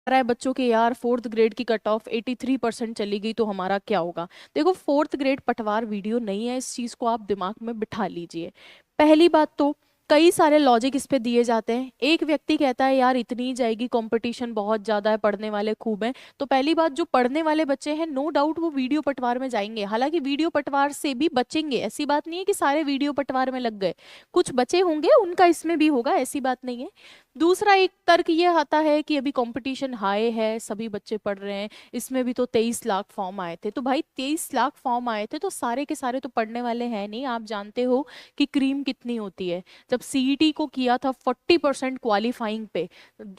रहा है बच्चों के यार फोर्थ ग्रेड की कट ऑफ 83% चली गई तो हमारा क्या होगा। देखो फोर्थ ग्रेड पटवार वीडियो नहीं है, इस चीज को आप दिमाग में बिठा लीजिए। पहली बात तो कई सारे लॉजिक इस पे दिए जाते हैं। एक व्यक्ति कहता है यार इतनी ही जाएगी, कंपटीशन बहुत ज्यादा है, पढ़ने वाले खूब हैं। तो पहली बात, जो पढ़ने वाले बच्चे हैं नो डाउट वो वीडियो पटवार में जाएंगे। हालांकि वीडियो पटवार से भी बचेंगे, ऐसी बात नहीं है कि सारे वीडियो पटवार में लग गए, कुछ बचे होंगे, उनका इसमें भी होगा, ऐसी बात नहीं है। दूसरा एक तर्क ये आता है कि अभी कंपटीशन हाई है, सभी बच्चे पढ़ रहे हैं, इसमें भी तो 23 लाख फॉर्म आए थे। तो भाई 23 लाख फॉर्म आए थे तो सारे के सारे तो पढ़ने वाले हैं नहीं। आप जानते हो कि क्रीम कितनी होती है। जब सीईटी को किया था 40% क्वालिफाइंग पे,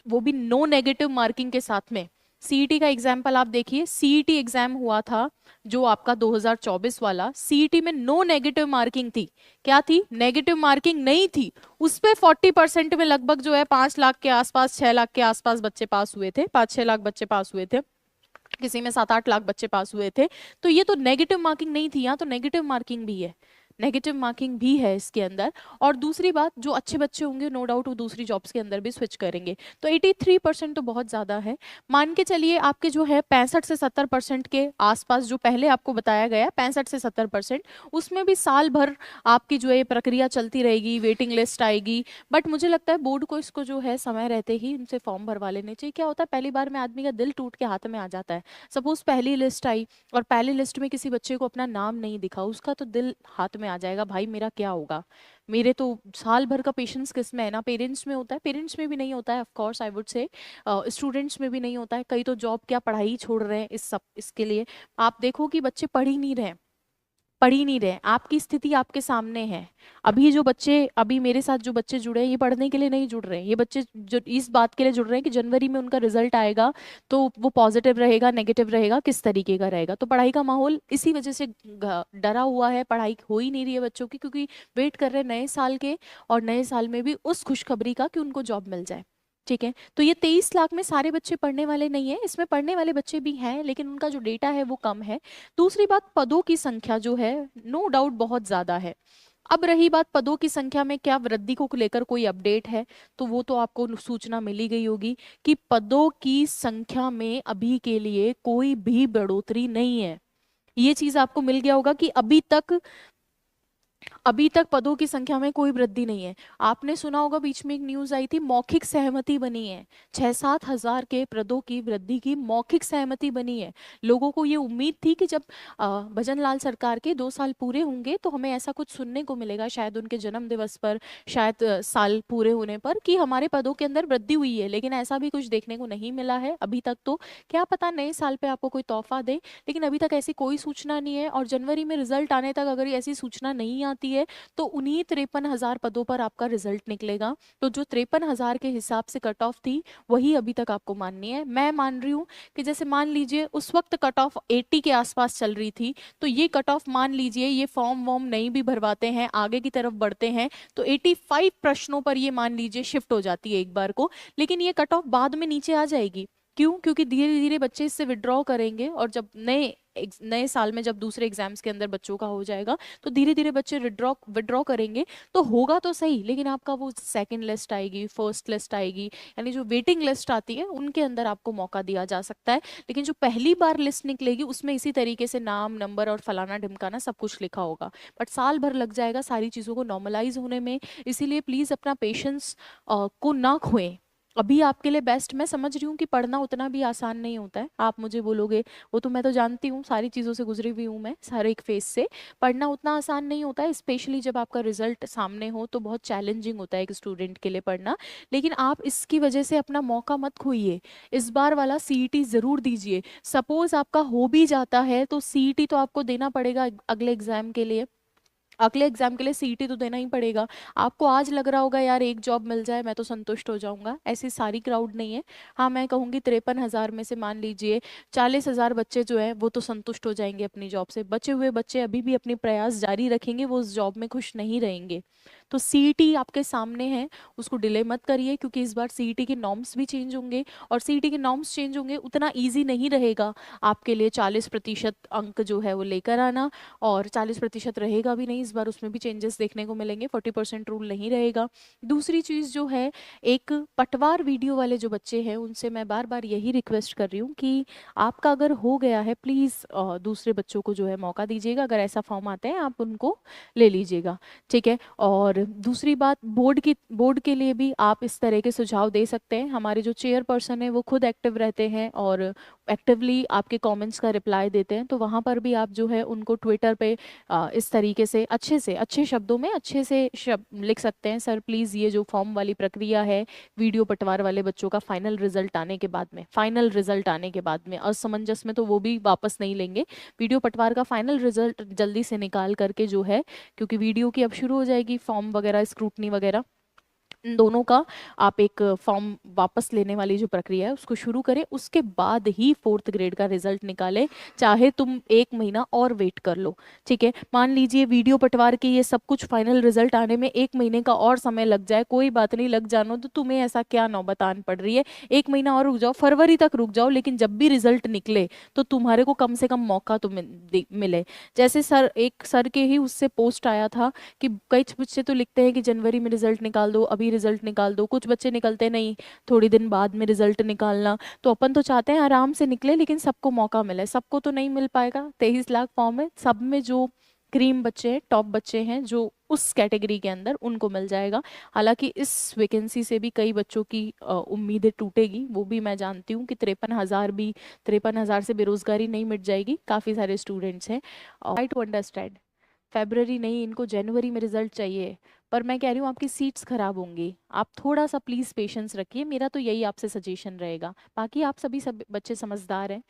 वो भी नो नेगेटिव मार्किंग के साथ में। सीईटी का एग्जाम्पल आप देखिए, सीईटी एग्जाम हुआ था जो आपका 2024 वाला, सीईटी में नो नेगेटिव मार्किंग थी। क्या थी? नेगेटिव मार्किंग नहीं थी। उस पे 40% में लगभग जो है 5 लाख के आसपास, 6 लाख के आसपास बच्चे पास हुए थे, 5-6 लाख बच्चे पास हुए थे, किसी में 7-8 लाख बच्चे पास हुए थे। तो ये तो नेगेटिव मार्किंग नहीं थी, यहाँ तो नेगेटिव मार्किंग भी है, नेगेटिव मार्किंग भी है इसके अंदर। और दूसरी बात, जो अच्छे बच्चे होंगे नो डाउट वो दूसरी जॉब्स के अंदर भी स्विच करेंगे। तो 83% तो बहुत ज़्यादा है। मान के चलिए आपके जो है 65 से 70% के आसपास, जो पहले आपको बताया गया 65 से 70%, उसमें भी साल भर आपकी जो है ये प्रक्रिया चलती रहेगी, वेटिंग लिस्ट आएगी। बट मुझे लगता है बोर्ड को इसको जो है समय रहते ही उनसे फॉर्म भरवा लेने चाहिए। क्या होता है पहली बार में आदमी का दिल टूट के हाथ में आ जाता है। सपोज पहली लिस्ट आई और पहली लिस्ट में किसी बच्चे को अपना नाम नहीं दिखा, उसका तो दिल हाथ में आ जाएगा, भाई मेरा क्या होगा, मेरे तो साल भर का पेशेंस किस में है ना। पेरेंट्स में होता है, पेरेंट्स में भी नहीं होता है, of course I would say students में भी नहीं होता है। कई तो जॉब क्या पढ़ाई ही छोड़ रहे हैं इस सब इसके लिए। आप देखो कि बच्चे पढ़ ही नहीं रहे, पढ़ ही नहीं रहे। आपकी स्थिति आपके सामने है। अभी जो बच्चे, अभी मेरे साथ जो बच्चे जुड़े हैं, ये पढ़ने के लिए नहीं जुड़ रहे हैं। ये बच्चे जो इस बात के लिए जुड़ रहे हैं कि जनवरी में उनका रिजल्ट आएगा तो वो पॉजिटिव रहेगा, नेगेटिव रहेगा, किस तरीके का रहेगा। तो पढ़ाई का माहौल इसी वजह से डरा हुआ है, पढ़ाई हो ही नहीं रही है बच्चों की, क्योंकि वेट कर रहे हैं नए साल के, और नए साल में भी उस खुशखबरी का कि उनको जॉब मिल जाए। ठीक है, तो ये 23 लाख में सारे बच्चे पढ़ने वाले नहीं है, इसमें पढ़ने वाले बच्चे भी हैं लेकिन उनका जो डेटा है वो कम है। दूसरी बात, पदों की संख्या जो है नो डाउट बहुत ज्यादा है। अब रही बात पदों की संख्या में क्या वृद्धि को लेकर कोई अपडेट है, तो वो तो आपको सूचना मिली गई होगी कि पदों की संख्या में अभी के लिए कोई भी बढ़ोतरी नहीं है। ये चीज आपको मिल गया होगा कि अभी तक पदों की संख्या में कोई वृद्धि नहीं है। आपने सुना होगा बीच में एक न्यूज आई थी, मौखिक सहमति बनी है, 6-7 हजार के पदों की वृद्धि की मौखिक सहमति बनी है। लोगों को ये उम्मीद थी कि जब भजन लाल सरकार के 2 साल पूरे होंगे तो हमें ऐसा कुछ सुनने को मिलेगा, शायद उनके जन्म दिवस पर, शायद साल पूरे होने पर, कि हमारे पदों के अंदर वृद्धि हुई है। लेकिन ऐसा भी कुछ देखने को नहीं मिला है अभी तक। तो क्या पता नए साल पे आपको कोई तोहफा दे, लेकिन अभी तक ऐसी कोई सूचना नहीं है। और जनवरी में रिजल्ट आने तक अगर ये ऐसी सूचना नहीं आती है तो उन्हीं 53 हजार पदों पर आपका रिजल्ट निकलेगा। तो जो 53 हजार के हिसाब से कट ऑफ थी वही अभी तक आपको माननी है। मैं मान रही हूँ कि जैसे मान लीजिए उस वक्त कट ऑफ 80 के आसपास चल रही थी, तो ये कट ऑफ मान लीजिए ये फॉर्म वॉर्म नहीं भी भरवाते हैं, आगे की तरफ बढ़ते हैं तो 85 प्रश्नों पर ये मान लीजिए शिफ्ट हो जाती है एक बार को। लेकिन ये कट ऑफ बाद में नीचे आ जाएगी। क्यों? क्योंकि धीरे धीरे बच्चे इससे विड्रॉ करेंगे, और जब नए साल में जब दूसरे एग्जाम्स के अंदर बच्चों का हो जाएगा तो धीरे धीरे बच्चे विड्रॉ विड्रॉ करेंगे। तो होगा तो सही, लेकिन आपका वो सेकंड लिस्ट आएगी, फर्स्ट लिस्ट आएगी, यानी जो वेटिंग लिस्ट आती है उनके अंदर आपको मौका दिया जा सकता है। लेकिन जो पहली बार लिस्ट निकलेगी उसमें इसी तरीके से नाम, नंबर और फलाना ढिमकाना सब कुछ लिखा होगा। बट साल भर लग जाएगा सारी चीज़ों को नॉर्मलाइज होने में। इसीलिए प्लीज़ अपना पेशेंस को ना खोएं। अभी आपके लिए बेस्ट, मैं समझ रही हूँ कि पढ़ना उतना भी आसान नहीं होता है, आप मुझे बोलोगे, वो तो मैं तो जानती हूँ, सारी चीज़ों से गुजरी हुई हूँ मैं, सारे एक फेज से। पढ़ना उतना आसान नहीं होता है, स्पेशली जब आपका रिजल्ट सामने हो तो बहुत चैलेंजिंग होता है एक स्टूडेंट के लिए पढ़ना। लेकिन आप इसकी वजह से अपना मौका मत खोइए, इस बार वाला सीईटी ज़रूर दीजिए। सपोज आपका हो भी जाता है तो सीईटी तो आपको देना पड़ेगा अगले एग्जाम के लिए, अगले एग्जाम के लिए सीईटी तो देना ही पड़ेगा। आपको आज लग रहा होगा यार एक जॉब मिल जाए मैं तो संतुष्ट हो जाऊंगा, ऐसी सारी क्राउड नहीं है। हाँ मैं कहूँगी 53 हजार में से मान लीजिए 40 हजार बच्चे जो है वो तो संतुष्ट हो जाएंगे अपनी जॉब से, बचे हुए बच्चे अभी भी अपनी प्रयास जारी रखेंगे, वो उस जॉब में खुश नहीं रहेंगे। तो सीईटी आपके सामने है, उसको डिले मत करिए, क्योंकि इस बार सीईटी के नॉर्म्स भी चेंज होंगे, और सीईटी के नॉर्म्स चेंज होंगे उतना ईजी नहीं रहेगा आपके लिए 40% अंक जो है वो लेकर आना, और 40% रहेगा भी नहीं इस बार, उसमें भी चेंजेस देखने को मिलेंगे, 40% रूल नहीं रहेगा। दूसरी चीज़ जो है, एक पटवार वीडियो वाले जो बच्चे हैं उनसे मैं बार बार यही रिक्वेस्ट कर रही हूँ कि आपका अगर हो गया है, प्लीज़ दूसरे बच्चों को जो है मौका दीजिएगा, अगर ऐसा फॉर्म आते हैं आप उनको ले लीजिएगा, ठीक है। और दूसरी बात, बोर्ड के लिए भी आप इस तरह के सुझाव दे सकते हैं, हमारे जो चेयरपर्सन है वो खुद एक्टिव रहते हैं और एक्टिवली आपके कमेंट्स का रिप्लाई देते हैं, तो वहाँ पर भी आप जो है उनको ट्विटर पे इस तरीके से अच्छे शब्दों में अच्छे से शब्द लिख सकते हैं, सर प्लीज़ ये जो फॉर्म वाली प्रक्रिया है वीडियो पटवार वाले बच्चों का फाइनल रिजल्ट आने के बाद में, असमंजस में तो वो भी वापस नहीं लेंगे, वीडियो पटवार का फाइनल रिजल्ट जल्दी से निकाल करके जो है, क्योंकि वीडियो की अब शुरू हो जाएगी फॉर्म वगैरह स्क्रूटनी वगैरह, इन दोनों का आप एक फॉर्म वापस लेने वाली जो प्रक्रिया है उसको शुरू करें, उसके बाद ही 4th ग्रेड का रिजल्ट निकालें, चाहे तुम 1 महीना और वेट कर लो, ठीक है। मान लीजिए वीडियो पटवार के ये सब कुछ फाइनल रिजल्ट आने में 1 महीने का और समय लग जाए, कोई बात नहीं, लग जानो, तो तुम्हें ऐसा क्या नौबत आन पड़ रही है, 1 महीना और रुक जाओ, फरवरी तक रुक जाओ, लेकिन जब भी रिजल्ट निकले तो तुम्हारे को कम से कम मौका तो मिले। जैसे एक सर के ही उससे पोस्ट आया था कि कई बच्चे तो लिखते हैं कि जनवरी में रिजल्ट निकाल दो, अभी रिजल्ट निकाल दो, कुछ बच्चे निकलते नहीं, थोड़ी दिन बाद में रिजल्ट निकालना, तो अपन तो चाहते हैं आराम से निकले, लेकिन सबको मौका मिले, सबको तो नहीं मिल पाएगा, 23 लाख फॉर्म है, सब में जो क्रीम बच्चे हैं, टॉप बच्चे हैं जो उस कैटेगरी के अंदर, उनको मिल जाएगा। हालांकि इस वैकेंसी से भी कई बच्चों की उम्मीदें टूटेगी, वो भी मैं जानती हूँ कि 53,000 से बेरोजगारी नहीं मिट जाएगी, काफ़ी सारे स्टूडेंट्स हैं, आई टू अंडरस्टैंड, फेब्रवरी नहीं, इनको जनवरी में रिजल्ट चाहिए, पर मैं कह रही हूँ आपकी सीट्स खराब होंगी, आप थोड़ा सा प्लीज़ पेशेंस रखिए, मेरा तो यही आपसे सजेशन रहेगा, बाकी आप सब बच्चे समझदार हैं,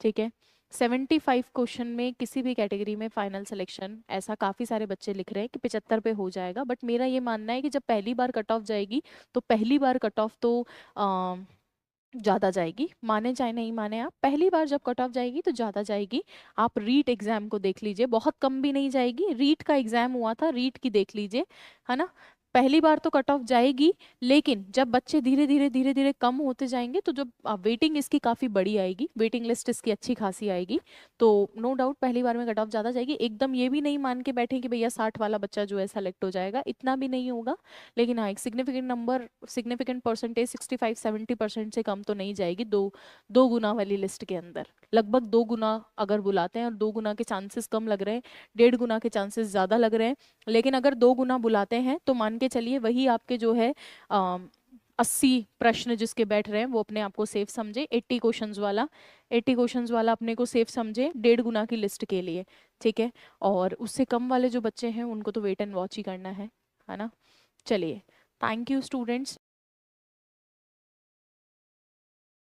ठीक है। 75 क्वेश्चन में किसी भी कैटेगरी में फाइनल सिलेक्शन, ऐसा काफ़ी सारे बच्चे लिख रहे हैं कि 75 पे हो जाएगा, बट मेरा ये मानना है कि जब पहली बार कट ऑफ जाएगी तो पहली बार कट ऑफ तो ज़्यादा जाएगी, माने चाहे नहीं माने, आप पहली बार जब कट ऑफ जाएगी तो ज़्यादा जाएगी। आप रीट एग्जाम को देख लीजिए, बहुत कम भी नहीं जाएगी, रीट का एग्जाम हुआ था, रीट की देख लीजिए, है ना, पहली बार तो कट ऑफ जाएगी, लेकिन जब बच्चे धीरे धीरे कम होते जाएंगे तो जब वेटिंग इसकी काफ़ी बड़ी आएगी, वेटिंग लिस्ट इसकी अच्छी खासी आएगी, तो नो डाउट पहली बार में कट ऑफ ज़्यादा जाएगी। एकदम ये भी नहीं मान के बैठे कि भैया 60 वाला बच्चा जो है सेलेक्ट हो जाएगा, इतना भी नहीं होगा, लेकिन हाँ एक सिग्निफिकेंट परसेंटेज 65-70% से कम तो नहीं जाएगी, दो गुना वाली लिस्ट के अंदर, लगभग 2 गुना अगर बुलाते हैं, और 2 गुना के चांसेस कम लग रहे हैं, 1.5 गुना के चांसेस ज़्यादा लग रहे हैं, लेकिन अगर 2 गुना बुलाते हैं तो मान के चलिए वही आपके जो है 80 प्रश्न जिसके बैठ रहे हैं वो अपने आप को सेफ समझे, 80 क्वेश्चंस वाला अपने को सेफ समझे 1.5 गुना की लिस्ट के लिए, ठीक है। और उससे कम वाले जो बच्चे हैं उनको तो वेट एंड वॉच ही करना है ना। चलिए, थैंक यू स्टूडेंट्स।